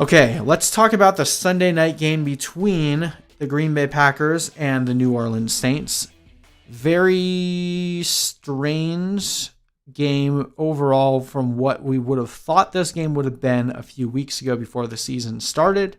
Okay, let's talk about the Sunday night game between the Green Bay Packers and the New Orleans Saints. Very strange game overall from what we would have thought this game would have been a few weeks ago before the season started.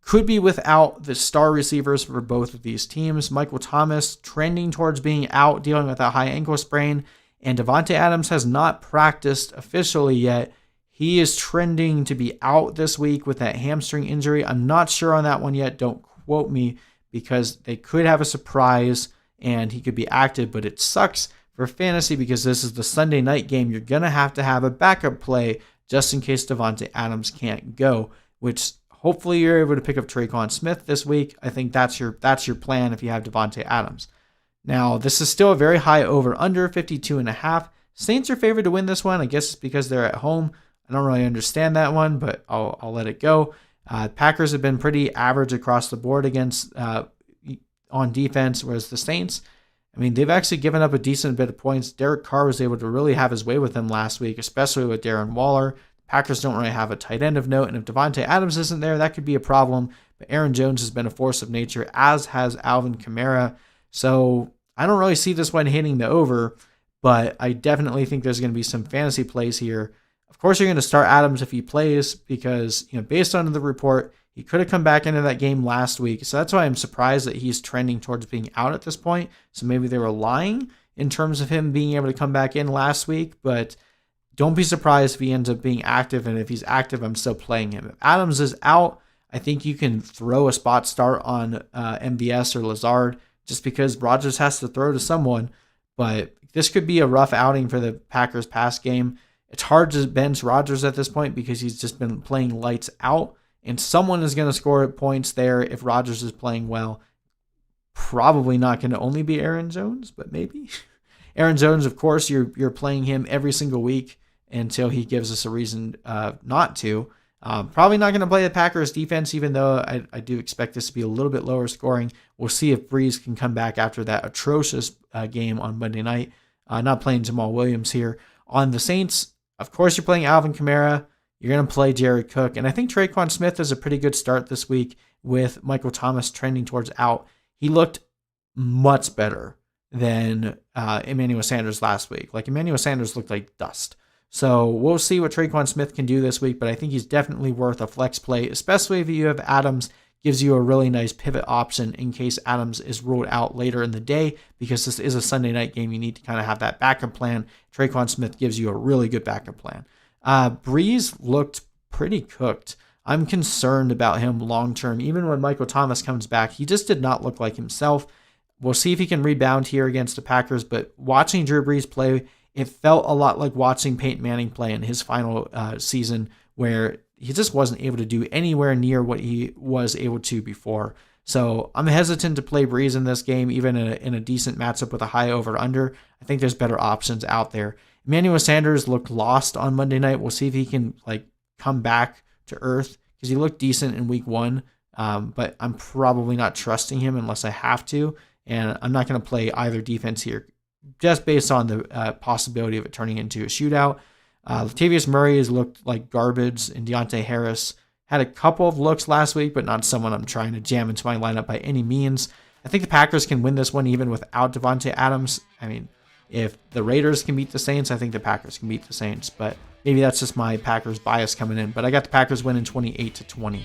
Could be without the star receivers for both of these teams. Michael Thomas trending towards being out, dealing with a high ankle sprain, and Davante Adams has not practiced officially yet. He is trending to be out this week with that hamstring injury. I'm not sure on that one yet. Don't quote me, because they could have a surprise and he could be active, but it sucks for fantasy because this is the Sunday night game. You're going to have a backup play just in case Davante Adams can't go, which hopefully you're able to pick up Tre'Quan Smith this week. I think that's your plan if you have Davante Adams. Now, this is still a very high over-under, 52.5. Saints are favored to win this one. I guess it's because they're at home. I don't really understand that one, but I'll let it go. Packers have been pretty average across the board against on defense, whereas the Saints, I mean, they've actually given up a decent bit of points. Derek Carr was able to really have his way with them last week, especially with Darren Waller. Packers don't really have a tight end of note, and if Davante Adams isn't there, that could be a problem. But Aaron Jones has been a force of nature, as has Alvin Kamara. So I don't really see this one hitting the over, but I definitely think there's going to be some fantasy plays here. Of course, you're going to start Adams if he plays because, based on the report, he could have come back into that game last week. So that's why I'm surprised that he's trending towards being out at this point. So maybe they were lying in terms of him being able to come back in last week, but don't be surprised if he ends up being active. And if he's active, I'm still playing him. If Adams is out, I think you can throw a spot start on MVS or Lazard just because Rodgers has to throw to someone. But this could be a rough outing for the Packers pass game. It's hard to bench Rodgers at this point because he's just been playing lights out, and someone is going to score points there if Rodgers is playing well. Probably not going to only be Aaron Jones, but maybe. Aaron Jones, of course, you're playing him every single week until he gives us a reason not to. Probably not going to play the Packers defense, even though I do expect this to be a little bit lower scoring. We'll see if Brees can come back after that atrocious game on Monday night. Not playing Jamal Williams here. On the Saints, of course, you're playing Alvin Kamara. You're going to play Jared Cook. And I think Tre'Quan Smith is a pretty good start this week with Michael Thomas trending towards out. He looked much better than Emmanuel Sanders last week. Like, Emmanuel Sanders looked like dust. So we'll see what Tre'Quan Smith can do this week, but I think he's definitely worth a flex play, especially if you have Adams. Gives you a really nice pivot option in case Adams is ruled out later in the day, because this is a Sunday night game. You need to kind of have that backup plan. Tre'Quan Smith gives you a really good backup plan. Brees looked pretty cooked. I'm concerned about him long-term. Even when Michael Thomas comes back, he just did not look like himself. We'll see if he can rebound here against the Packers, but watching Drew Brees play, it felt a lot like watching Peyton Manning play in his final season, where he just wasn't able to do anywhere near what he was able to before. So I'm hesitant to play Brees in this game, even in a decent matchup with a high over-under. I think there's better options out there. Emmanuel Sanders looked lost on Monday night. We'll see if he can come back to earth, because he looked decent in week 1, but I'm probably not trusting him unless I have to, and I'm not going to play either defense here just based on the possibility of it turning into a shootout. Latavius Murray has looked like garbage, and Deontay Harris had a couple of looks last week, but not someone I'm trying to jam into my lineup by any means. I think the Packers can win this one even without Davante Adams. I mean, if the Raiders can beat the Saints, I think the Packers can beat the Saints, but maybe that's just my Packers bias coming in. But I got the Packers winning 28-20.